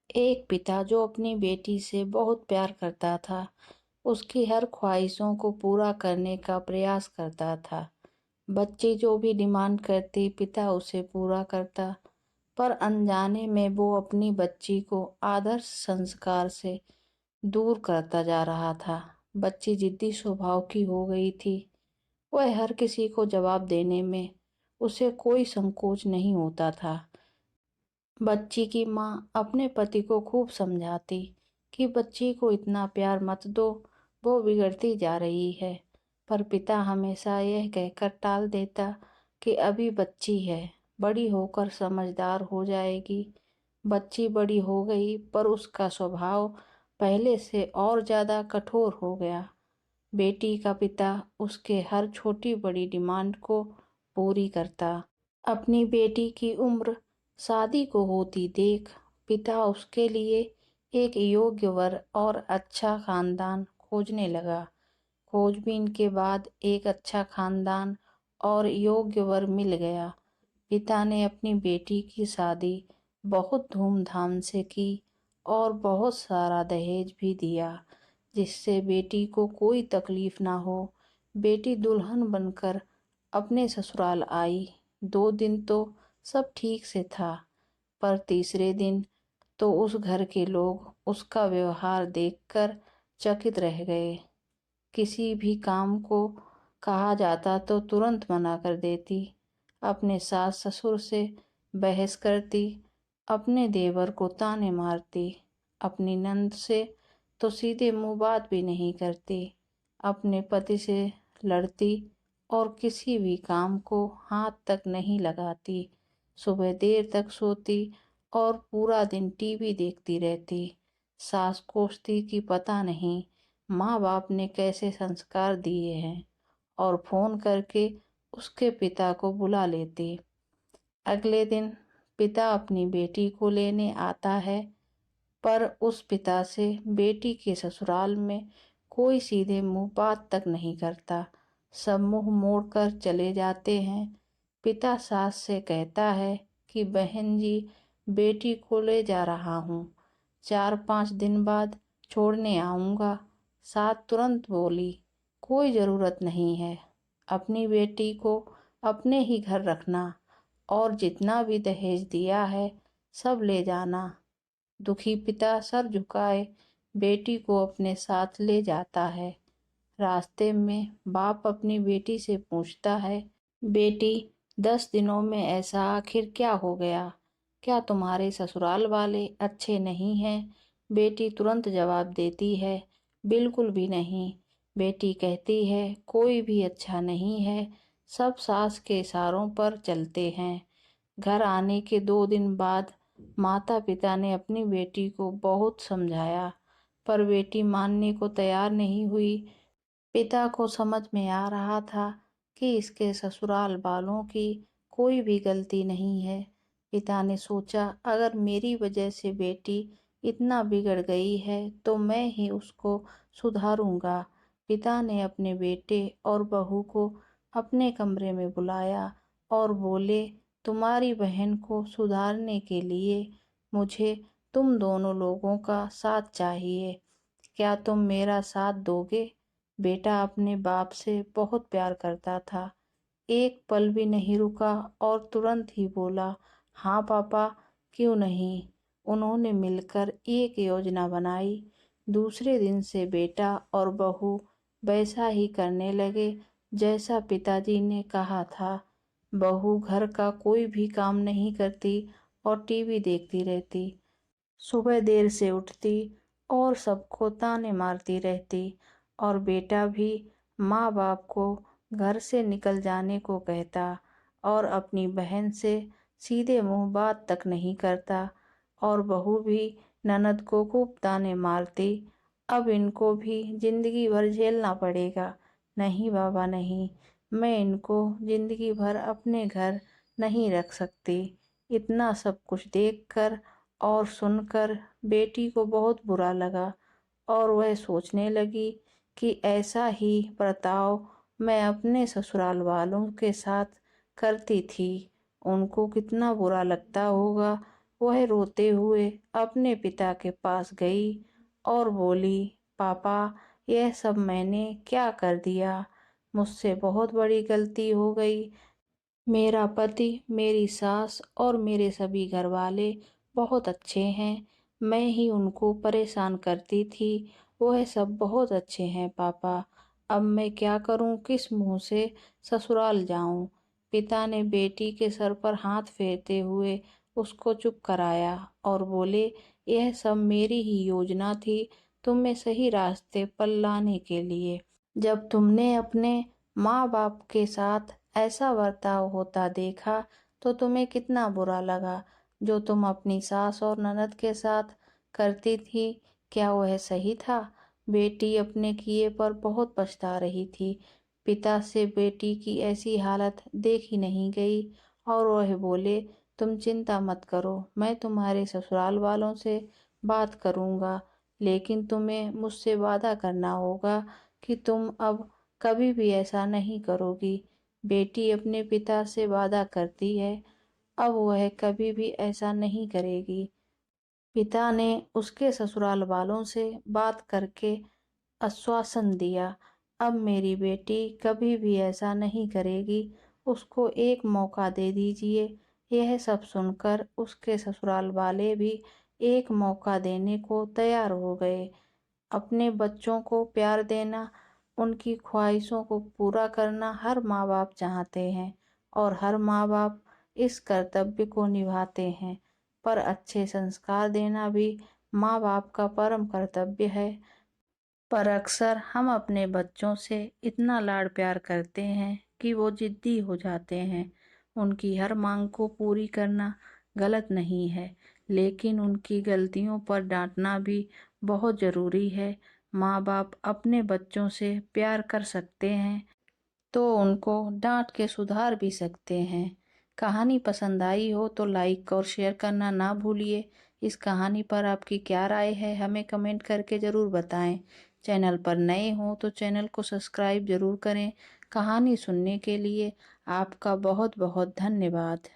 एक पिता जो अपनी बेटी से बहुत प्यार करता था, उसकी हर ख्वाहिशों को पूरा करने का प्रयास करता था। बच्ची जो भी डिमांड करती, पिता उसे पूरा करता, पर अनजाने में वो अपनी बच्ची को आदर्श संस्कार से दूर करता जा रहा था। बच्ची जिद्दी स्वभाव की हो गई थी। वह हर किसी को जवाब देने में उसे कोई संकोच नहीं होता था। बच्ची की माँ अपने पति को खूब समझाती कि बच्ची को इतना प्यार मत दो, वो बिगड़ती जा रही है। पर पिता हमेशा यह कहकर टाल देता कि अभी बच्ची है, बड़ी होकर समझदार हो जाएगी। बच्ची बड़ी हो गई, पर उसका स्वभाव पहले से और ज्यादा कठोर हो गया। बेटी का पिता उसके हर छोटी बड़ी डिमांड को पूरी करता। अपनी बेटी की उम्र शादी को होती देख पिता उसके लिए एक योग्य वर और अच्छा खानदान खोजने लगा। खोजबीन के बाद एक अच्छा खानदान और योग्य वर मिल गया। पिता ने अपनी बेटी की शादी बहुत धूमधाम से की और बहुत सारा दहेज भी दिया, जिससे बेटी को कोई तकलीफ ना हो। बेटी दुल्हन बनकर अपने ससुराल आई। 2 दिन तो सब ठीक से था, पर तीसरे दिन तो उस घर के लोग उसका व्यवहार देखकर चकित रह गए। किसी भी काम को कहा जाता तो तुरंत मना कर देती, अपने सास ससुर से बहस करती, अपने देवर को ताने मारती, अपनी नंद से तो सीधे मुंह बात भी नहीं करती, अपने पति से लड़ती और किसी भी काम को हाथ तक नहीं लगाती। सुबह देर तक सोती और पूरा दिन टीवी देखती रहती। सास कोसती कि पता नहीं माँ बाप ने कैसे संस्कार दिए हैं, और फोन करके उसके पिता को बुला लेती। अगले दिन पिता अपनी बेटी को लेने आता है, पर उस पिता से बेटी के ससुराल में कोई सीधे मुंह बात तक नहीं करता। सब मुंह मोड़कर चले जाते हैं। पिता सास से कहता है कि बहन जी, बेटी को ले जा रहा हूँ, 4-5 दिन बाद छोड़ने आऊँगा। सास तुरंत बोली, कोई ज़रूरत नहीं है, अपनी बेटी को अपने ही घर रखना और जितना भी दहेज दिया है सब ले जाना। दुखी पिता सर झुकाए बेटी को अपने साथ ले जाता है। रास्ते में बाप अपनी बेटी से पूछता है, बेटी, 10 दिनों में ऐसा आखिर क्या हो गया? क्या तुम्हारे ससुराल वाले अच्छे नहीं हैं? बेटी तुरंत जवाब देती है, बिल्कुल भी नहीं। बेटी कहती है, कोई भी अच्छा नहीं है, सब सास के इशारों पर चलते हैं। घर आने के 2 दिन बाद माता पिता ने अपनी बेटी को बहुत समझाया, पर बेटी मानने को तैयार नहीं हुई। पिता को समझ में आ रहा था कि इसके ससुराल वालों की कोई भी गलती नहीं है। पिता ने सोचा, अगर मेरी वजह से बेटी इतना बिगड़ गई है तो मैं ही उसको सुधारूंगा। पिता ने अपने बेटे और बहू को अपने कमरे में बुलाया और बोले, तुम्हारी बहन को सुधारने के लिए मुझे तुम दोनों लोगों का साथ चाहिए। क्या तुम मेरा साथ दोगे? बेटा अपने बाप से बहुत प्यार करता था। एक पल भी नहीं रुका और तुरंत ही बोला, हाँ पापा, क्यों नहीं। उन्होंने मिलकर एक योजना बनाई। दूसरे दिन से बेटा और बहू वैसा ही करने लगे जैसा पिताजी ने कहा था। बहू घर का कोई भी काम नहीं करती और टीवी देखती रहती। सुबह देर से उठती और सबको ताने मारती रहती, और बेटा भी माँ बाप को घर से निकल जाने को कहता और अपनी बहन से सीधे मुंह बात तक नहीं करता। और बहू भी ननद को खूब ताने मारती। अब इनको भी जिंदगी भर झेलना पड़ेगा। नहीं बाबा नहीं, मैं इनको जिंदगी भर अपने घर नहीं रख सकती। इतना सब कुछ देखकर और सुनकर बेटी को बहुत बुरा लगा, और वह सोचने लगी कि ऐसा ही बर्ताव मैं अपने ससुराल वालों के साथ करती थी। उनको कितना बुरा लगता होगा वह रोते हुए अपने पिता के पास गई और बोली, पापा, यह सब मैंने क्या कर दिया? मुझसे बहुत बड़ी गलती हो गई। मेरा पति, मेरी सास और मेरे सभी घरवाले बहुत अच्छे हैं। मैं ही उनको परेशान करती थी। वह सब बहुत अच्छे हैं पापा। अब मैं क्या करूं? किस मुंह से ससुराल जाऊं? पिता ने बेटी के सर पर हाथ फेरते हुए उसको चुप कराया और बोले, यह सब मेरी ही योजना थी, तुम्हें सही रास्ते पर लाने के लिए। जब तुमने अपने माँ बाप के साथ ऐसा बर्ताव होता देखा तो तुम्हें कितना बुरा लगा। जो तुम अपनी सास और ननद के साथ करती थी, क्या वह सही था? बेटी अपने किए पर बहुत पछता रही थी। पिता से बेटी की ऐसी हालत देखी नहीं गई और वह बोले, तुम चिंता मत करो, मैं तुम्हारे ससुराल वालों से बात करूंगा, लेकिन तुम्हें मुझसे वादा करना होगा कि तुम अब कभी भी ऐसा नहीं करोगी। बेटी अपने पिता से वादा करती है, अब वह कभी भी ऐसा नहीं करेगी। पिता ने उसके ससुराल वालों से बात करके आश्वासन दिया, अब मेरी बेटी कभी भी ऐसा नहीं करेगी, उसको एक मौका दे दीजिए। यह सब सुनकर उसके ससुराल वाले भी एक मौका देने को तैयार हो गए। अपने बच्चों को प्यार देना, उनकी ख्वाहिशों को पूरा करना हर माँ बाप चाहते हैं और हर माँ बाप इस कर्तव्य को निभाते हैं। पर अच्छे संस्कार देना भी माँ बाप का परम कर्तव्य है। पर अक्सर हम अपने बच्चों से इतना लाड प्यार करते हैं कि वो जिद्दी हो जाते हैं। उनकी हर मांग को पूरी करना गलत नहीं है, लेकिन उनकी गलतियों पर डांटना भी बहुत ज़रूरी है। माँ बाप अपने बच्चों से प्यार कर सकते हैं तो उनको डांट के सुधार भी सकते हैं। कहानी पसंद आई हो तो लाइक और शेयर करना ना भूलिए। इस कहानी पर आपकी क्या राय है, हमें कमेंट करके ज़रूर बताएं। चैनल पर नए हो तो चैनल को सब्सक्राइब ज़रूर करें। कहानी सुनने के लिए आपका बहुत बहुत धन्यवाद।